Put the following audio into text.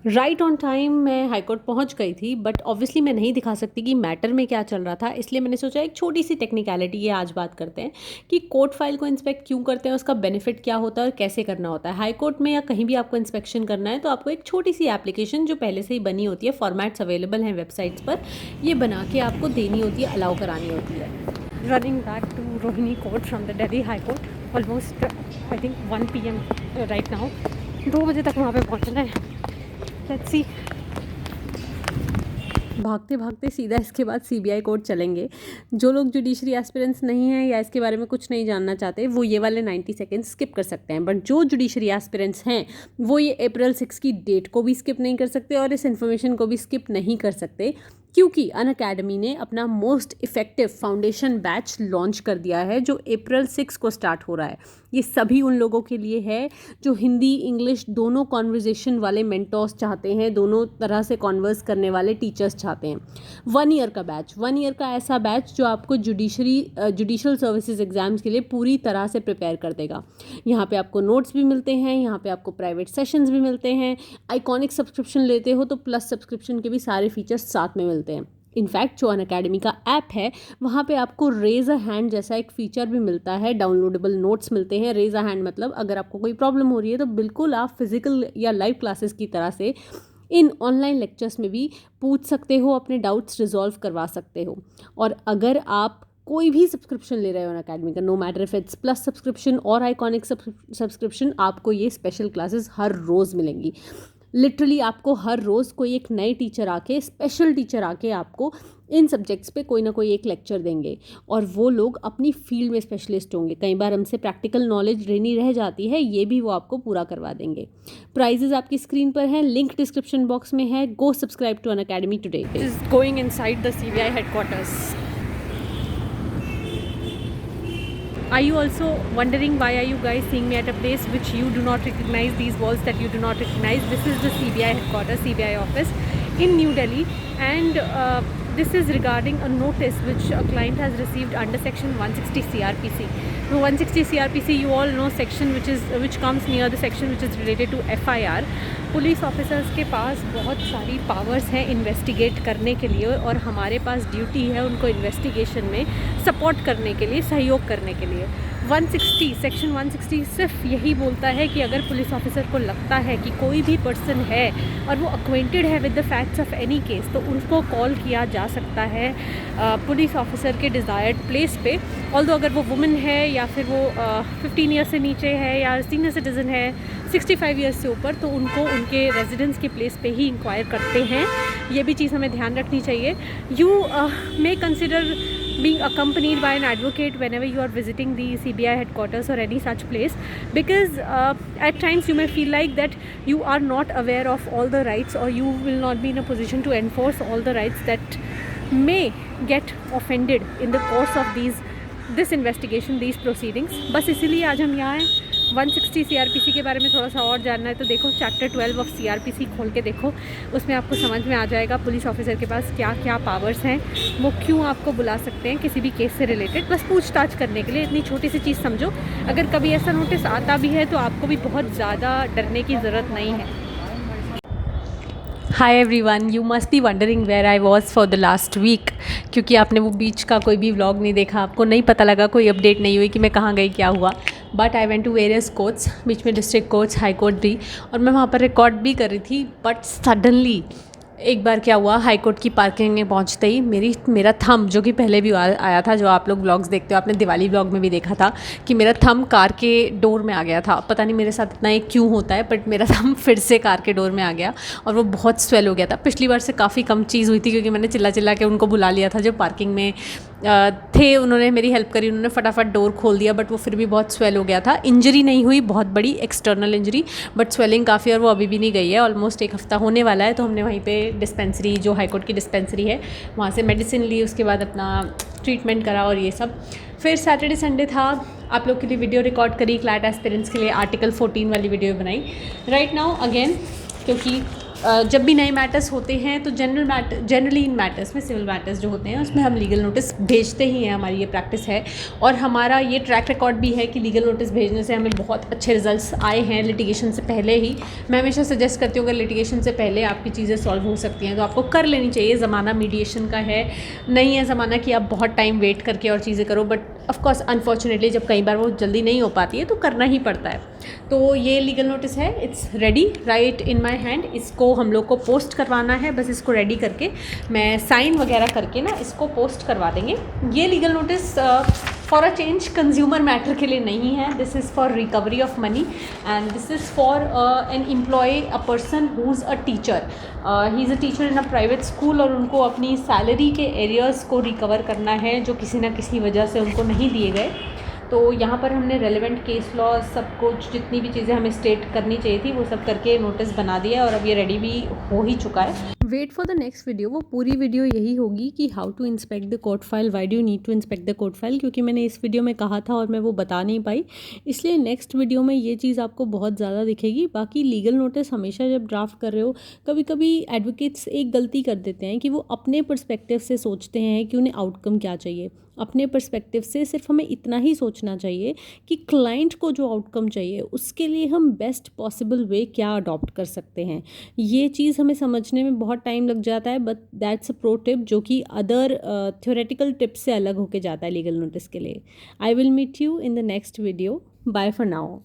Right on time मैं high court पहुँच गई थी, बट ऑब्वियसली मैं नहीं दिखा सकती कि मैटर में क्या चल रहा था, इसलिए मैंने सोचा एक छोटी सी टेक्निकलिटी ये आज बात करते हैं कि कोर्ट फाइल को इंस्पेक्ट क्यों करते हैं, उसका बेनिफिट क्या होता है और कैसे करना होता है। हाई कोर्ट में या कहीं भी आपको इंस्पेक्शन करना है तो आपको एक छोटी सी एप्लीकेशन जो पहले से ही बनी होती है, फॉर्मेट्स अवेलेबल हैं वेबसाइट्स पर, ये बना के आपको देनी होती है, अलाउ करानी होती है। Running back to Rohini court from the Delhi high court, almost I think 1 PM right now. 2 बजे तक वहाँ पे पहुँचना है। Let's see. भागते भागते सीधा इसके बाद CBI कोर्ट चलेंगे। जो लोग जुडिशरी एस्पिरेंट्स नहीं हैं या इसके बारे में कुछ नहीं जानना चाहते, वो ये वाले 90 सेकेंड्स स्किप कर सकते हैं, बट जो जुडिशरी एस्पिरेंट्स हैं वो ये अप्रैल 6 की डेट को भी स्किप नहीं कर सकते और इस इन्फॉर्मेशन को भी स्किप नहीं कर सकते, क्योंकि अनअकैडमी ने अपना most effective foundation batch launch कर दिया है जो अप्रैल 6 को स्टार्ट हो रहा है। ये सभी उन लोगों के लिए है जो हिंदी इंग्लिश दोनों कॉन्वर्जेशन वाले मेंटोर्स चाहते हैं, दोनों तरह से कॉन्वर्स करने वाले टीचर्स चाहते हैं। 1 ईयर का बैच, 1 ईयर का ऐसा बैच जो आपको जुडिशल सर्विसेज एग्जाम्स के लिए पूरी तरह से प्रिपेयर कर देगा। यहाँ पे आपको नोट्स भी मिलते हैं, यहाँ पे आपको प्राइवेट सेशंस भी मिलते हैं, आइकॉनिक सब्सक्रिप्शन लेते हो तो प्लस सब्सक्रिप्शन के भी सारे फीचर्स साथ में मिलते हैं। इनफैक्ट जो अनअकैडमी का ऐप है वहाँ पे आपको रेज़ अ हैंड जैसा एक फ़ीचर भी मिलता है, डाउनलोडेबल नोट्स मिलते हैं। रेज़ अ हैंड मतलब अगर आपको कोई प्रॉब्लम हो रही है तो बिल्कुल आप फिज़िकल या लाइव क्लासेस की तरह से इन ऑनलाइन लेक्चर्स में भी पूछ सकते हो, अपने डाउट्स रिजॉल्व करवा सकते हो। और अगर आप कोई भी सब्सक्रिप्शन ले रहे हो अनअकैडमी का, no matter if it's plus subscription और आइकॉनिक सब्सक्रिप्शन, आपको ये स्पेशल क्लासेस हर रोज़ मिलेंगी। लिटरली आपको हर रोज़ कोई एक नए टीचर आके, स्पेशल टीचर आके आपको इन सब्जेक्ट्स पे कोई ना कोई एक लेक्चर देंगे और वो लोग अपनी फील्ड में स्पेशलिस्ट होंगे। कई बार हमसे प्रैक्टिकल नॉलेज लेनी रह जाती है, ये भी वो आपको पूरा करवा देंगे। प्राइजेस आपकी स्क्रीन पर हैं, लिंक डिस्क्रिप्शन बॉक्स में है। Go subscribe to Unacademy today. Is going inside the CBI headquarters. Are you also wondering why are you guys seeing me at a place which you do not recognize, these walls that you do not recognize? This is the CBI headquarters, CBI office in New Delhi, and this is regarding a notice which a client has received under section 160 CRPC. Now 160 CRPC, you all know, section which comes near the section which is related to FIR. Police officers के पास बहुत सारी powers हैं investigate करने के लिए, और हमारे पास duty है उनको इन्वेस्टिगेशन में सपोर्ट करने के लिए, सहयोग करने के लिए। 160 सेक्शन 160 सिर्फ यही बोलता है कि अगर पुलिस ऑफिसर को लगता है कि कोई भी पर्सन है और वो अक्वेंटेड है with the facts of any case, तो उनको कॉल किया जा सकता है पुलिस ऑफिसर के डिज़ायर्ड प्लेस पे। ऑल्दो अगर वो वुमेन है या फिर वो 15 ईयर्स से नीचे है या सीनियर सिटीज़न है 65 ईयर्स से ऊपर, तो उनको उनके रेजिडेंस के प्लेस पे ही इंक्वायर करते हैं। ये भी चीज़ हमें ध्यान रखनी चाहिए। You may consider being accompanied by an advocate whenever you are visiting the CBI headquarters or any such place, because at times you may feel like that you are not aware of all the rights, or you will not be in a position to enforce all the rights that may get offended in the course of this investigation, these proceedings। बस इसीलिए आज हम यहाँ हैं। 160 CRPC के बारे में थोड़ा सा और जानना है तो देखो चैप्टर 12 ऑफ CRPC खोल के देखो, उसमें आपको समझ में आ जाएगा पुलिस ऑफिसर के पास क्या क्या पावर्स हैं, वो क्यों आपको बुला सकते हैं किसी भी केस से रिलेटेड, बस पूछताछ करने के लिए। इतनी छोटी सी चीज़ समझो, अगर कभी ऐसा नोटिस आता भी है तो आपको भी बहुत ज़्यादा डरने की ज़रूरत नहीं है। Hi everyone, you must be wondering where I was for the last week, क्योंकि आपने वो बीच का कोई भी व्लॉग नहीं देखा, आपको नहीं पता लगा, कोई अपडेट नहीं हुई कि मैं कहाँ गई, क्या हुआ। But I went to various courts, बीच में डिस्ट्रिक्ट कोर्ट्स, हाई कोर्ट भी, और मैं वहाँ पर रिकॉर्ड भी कर रही थी। बट सडनली एक बार क्या हुआ, हाई कोर्ट की पार्किंग में पहुंचते ही मेरा थंब, जो कि पहले भी आया था, जो आप लोग व्लॉग्स देखते हो, आपने दिवाली व्लॉग में भी देखा था कि मेरा थंब कार के डोर में आ गया था। पता नहीं मेरे साथ इतना एक क्यों होता है, बट मेरा थंब फिर से कार के डोर में आ गया और वो बहुत स्वेल हो गया था। पिछली बार से काफ़ी कम चीज़ हुई थी क्योंकि मैंने चिल्ला के उनको बुला लिया था जो पार्किंग में थे, उन्होंने मेरी हेल्प करी, उन्होंने फटाफट डोर खोल दिया, बट वो फिर भी बहुत स्वेल हो गया था। इंजरी नहीं हुई बहुत बड़ी, एक्सटर्नल इंजरी, बट स्वेलिंग काफ़ी, और वो अभी भी नहीं गई है। ऑलमोस्ट 1 हफ्ता होने वाला है। तो हमने वहीं पे डिस्पेंसरी, जो हाई कोर्ट की डिस्पेंसरी है, वहाँ से मेडिसिन ली, उसके बाद अपना ट्रीटमेंट करा और ये सब। फिर सैटरडे संडे था, आप लोग के लिए वीडियो रिकॉर्ड करी, क्लैट एस्पिरेंट्स के लिए आर्टिकल 14 वाली वीडियो बनाई। राइट नाउ अगेन, क्योंकि जब भी नए मैटर्स होते हैं तो जनरली इन मैटर्स में, सिविल मैटर्स जो होते हैं उसमें हम लीगल नोटिस भेजते ही हैं, हमारी ये प्रैक्टिस है और हमारा ये ट्रैक रिकॉर्ड भी है कि लीगल नोटिस भेजने से हमें बहुत अच्छे रिजल्ट्स आए हैं लिटिगेशन से पहले ही। मैं हमेशा सजेस्ट करती हूँ अगर लिटिगेशन से पहले आपकी चीज़ें सॉल्व हो सकती हैं तो आपको कर लेनी चाहिए। ज़माना मीडिएशन का है, नहीं है ज़माना कि आप बहुत टाइम वेट करके और चीज़ें करो, बट ऑफकोर्स अनफॉर्चुनेटली जब कई बार वो जल्दी नहीं हो पाती है तो करना ही पड़ता है। तो ये लीगल नोटिस है, it's ready right in my hand. इसको हम लोग को पोस्ट करवाना है, बस इसको रेडी करके मैं साइन वगैरह करके ना इसको पोस्ट करवा देंगे। ये legal notice for a change consumer matter के लिए नहीं है, this is for recovery of money and this is for an employ, a person who is a teacher, he is a teacher in a private school और उनको अपनी salary के arrears को recover करना है जो किसी ना किसी वजह से उनको नहीं दिए गए। तो यहाँ पर हमने रेलेवेंट केस लॉ सब कुछ जितनी भी चीज़ें हमें स्टेट करनी चाहिए थी वो सब करके नोटिस बना दिया और अब ये रेडी भी हो ही चुका है। Wait for the next video, वो पूरी वीडियो यही होगी कि how to inspect the court file, why do need to inspect the court file, क्योंकि मैंने इस वीडियो में कहा था और मैं वो बता नहीं पाई, इसलिए नेक्स्ट वीडियो में ये चीज़ आपको बहुत ज़्यादा दिखेगी। बाकी लीगल नोटिस हमेशा जब ड्राफ्ट कर रहे हो, कभी कभी एडवोकेट्स एक गलती कर देते हैं कि वो अपने पर्सपेक्टिव से सोचते हैं कि उन्हें आउटकम क्या चाहिए। अपने पर्सपेक्टिव से सिर्फ हमें इतना ही सोचना चाहिए कि क्लाइंट को जो आउटकम चाहिए उसके लिए हम बेस्ट पॉसिबल वे क्या अडॉप्ट कर सकते हैं। ये चीज़ हमें समझने में बहुत टाइम लग जाता है, but that's a pro tip जो कि अदर थ्योरेटिकल टिप्स से अलग होके जाता है लीगल नोटिस के लिए। I will meet you in the next video, bye for now.